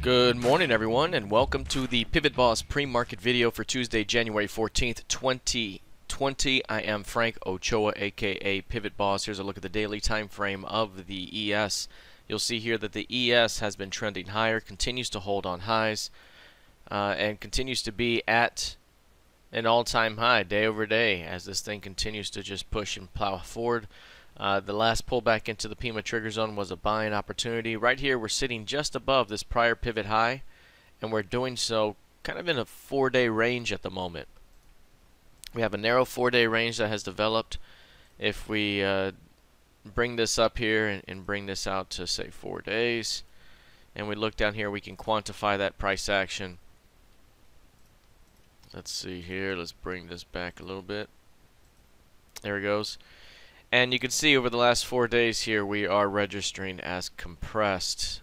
Good morning, everyone, and welcome to the PivotBoss pre-market video for Tuesday, January 14th, 2020. I am Frank Ochoa, aka PivotBoss. Here's a look at the daily time frame of the ES. You'll see here that the ES has been trending higher, continues to hold on highs, and continues to be at an all-time high day over day as this thing continues to just push and plow forward. The last pullback into the PIMA trigger zone was a buying opportunity. Right here we're sitting just above this prior pivot high, and we're doing so kind of in a 4-day range at the moment. We have a narrow 4-day range that has developed. If we bring this up here and bring this out to say 4 days, and we look down here, we can quantify that price action. Let's see here, let's bring this back a little bit. There it goes. And you can see over the last 4 days here we are registering as compressed.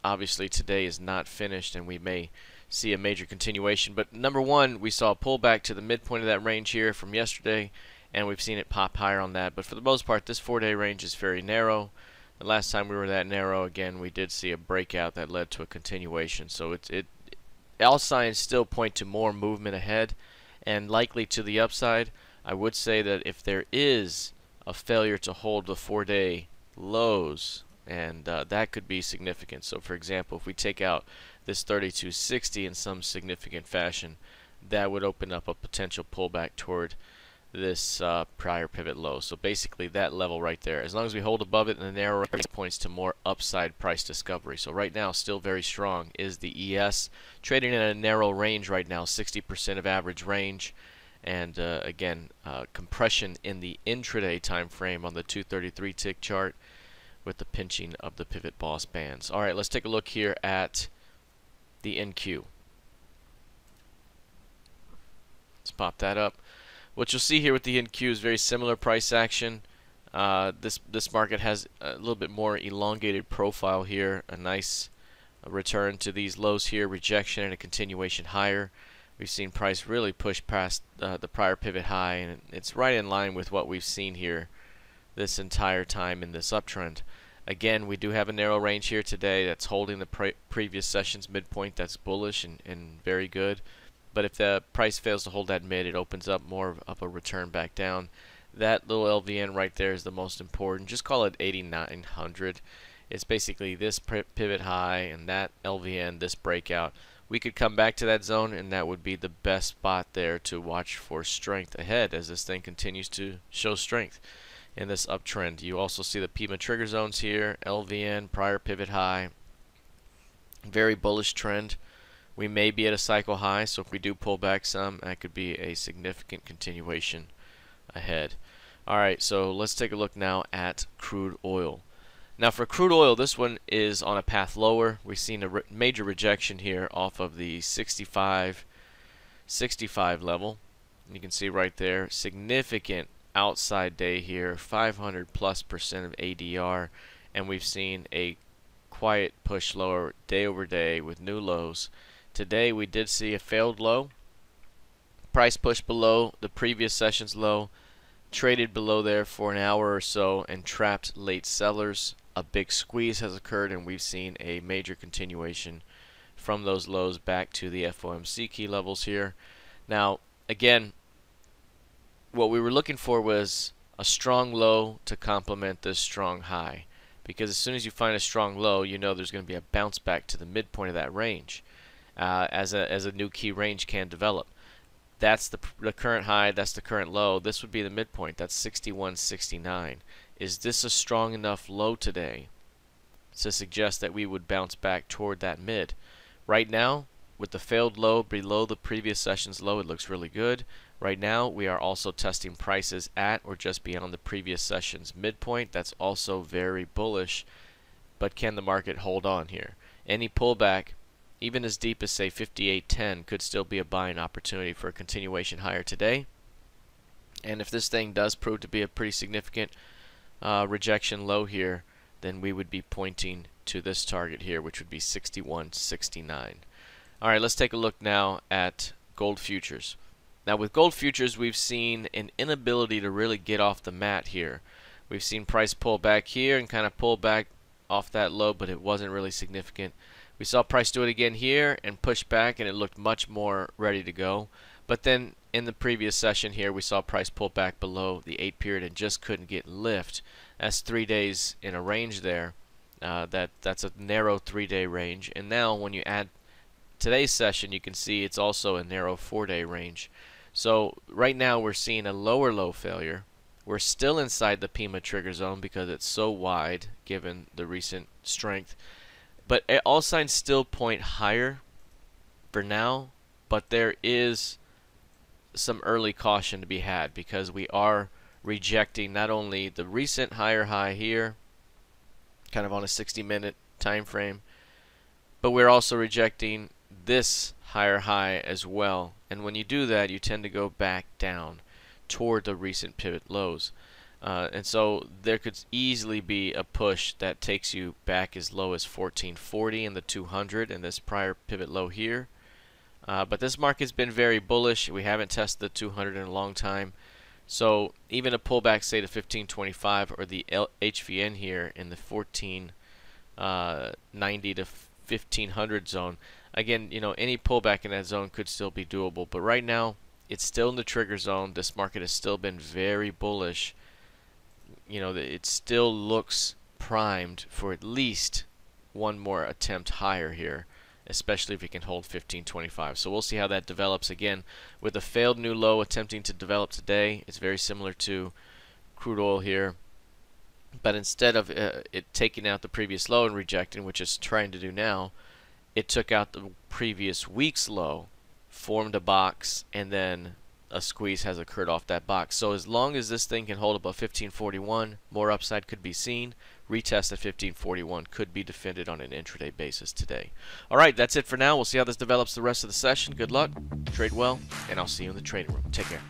Obviously today is not finished and we may see a major continuation, but number one, we saw a pullback to the midpoint of that range here from yesterday, and we've seen it pop higher on that. But for the most part, this 4-day range is very narrow. The last time we were that narrow, again, we did see a breakout that led to a continuation. So all signs still point to more movement ahead and likely to the upside. I would say that if there is a failure to hold the 4-day lows, and that could be significant. So for example, if we take out this 3260 in some significant fashion, that would open up a potential pullback toward this prior pivot low. So basically that level right there, as long as we hold above it, and the narrow range points to more upside price discovery. So right now still very strong is the ES, trading in a narrow range right now, 60% of average range. And again, compression in the intraday time frame on the 233 tick chart with the pinching of the PivotBoss bands. All right, let's take a look here at the NQ. Let's pop that up. What you'll see here with the NQ is very similar price action. This market has a little bit more elongated profile here. A nice return to these lows here, rejection and a continuation higher. We've seen price really push past the prior pivot high, and it's right in line with what we've seen here this entire time in this uptrend. Again, we do have a narrow range here today that's holding the previous session's midpoint. That's bullish and very good. But if the price fails to hold that mid, it opens up more of a return back down. That little LVN right there is the most important. Just call it 8,900. It's basically this pivot high and that LVN, this breakout. We could come back to that zone, and that would be the best spot there to watch for strength ahead as this thing continues to show strength in this uptrend. You also see the PIMA trigger zones here, LVN, prior pivot high. Very bullish trend. We may be at a cycle high, so if we do pull back some, that could be a significant continuation ahead. Alright, so let's take a look now at crude oil. Now for crude oil, this one is on a path lower. We've seen a major rejection here off of the 65 level. You can see right there, significant outside day here, 500+% of ADR, and we've seen a quiet push lower day over day with new lows. Today we did see a failed low. Price pushed below the previous session's low, traded below there for an hour or so and trapped late sellers. A big squeeze has occurred, and we've seen a major continuation from those lows back to the FOMC key levels here. Now, again, what we were looking for was a strong low to complement this strong high, because as soon as you find a strong low, you know there's going to be a bounce back to the midpoint of that range as a new key range can develop. That's the current high, that's the current low. This would be the midpoint. That's 61.69. Is this a strong enough low today to suggest that we would bounce back toward that mid? Right now, with the failed low below the previous session's low, it looks really good. Right now, we are also testing prices at or just beyond the previous session's midpoint. That's also very bullish, but can the market hold on here? Any pullback, even as deep as say 58.10, could still be a buying opportunity for a continuation higher today. And if this thing does prove to be a pretty significant rejection low here, then we would be pointing to this target here, which would be 61.69. Alright, let's take a look now at gold futures. Now with gold futures, we've seen an inability to really get off the mat here. We've seen price pull back here and kind of pull back off that low, but it wasn't really significant. We saw price do it again here and push back, and it looked much more ready to go. But then in the previous session here, we saw price pull back below the 8 period and just couldn't get lift. That's 3 days in a range there. That's a narrow 3-day range. And now when you add today's session, you can see it's also a narrow 4-day range. So right now we're seeing a lower low failure. We're still inside the PIMA trigger zone because it's so wide given the recent strength. But all signs still point higher for now, but there is some early caution to be had because we are rejecting not only the recent higher high here, kind of on a 60-minute time frame, but we're also rejecting this higher high as well. And when you do that, you tend to go back down toward the recent pivot lows. And so there could easily be a push that takes you back as low as 1440 in the 200 and this prior pivot low here. But this market's been very bullish. We haven't tested the 200 in a long time. So even a pullback, say to 1525 or the HVN here in the 1490 to 1500 zone. Again, you know, any pullback in that zone could still be doable. But right now, it's still in the trigger zone. This market has still been very bullish. You know, it still looks primed for at least one more attempt higher here, especially if we can hold 1525. So we'll see how that develops. Again, with a failed new low attempting to develop today, it's very similar to crude oil here. But instead of it taking out the previous low and rejecting, which it's trying to do now, it took out the previous week's low, formed a box, and then a squeeze has occurred off that box. So as long as this thing can hold above 1541, more upside could be seen. Retest at 1541 could be defended on an intraday basis today. All right, that's it for now. We'll see how this develops the rest of the session. Good luck, trade well, and I'll see you in the trading room. Take care.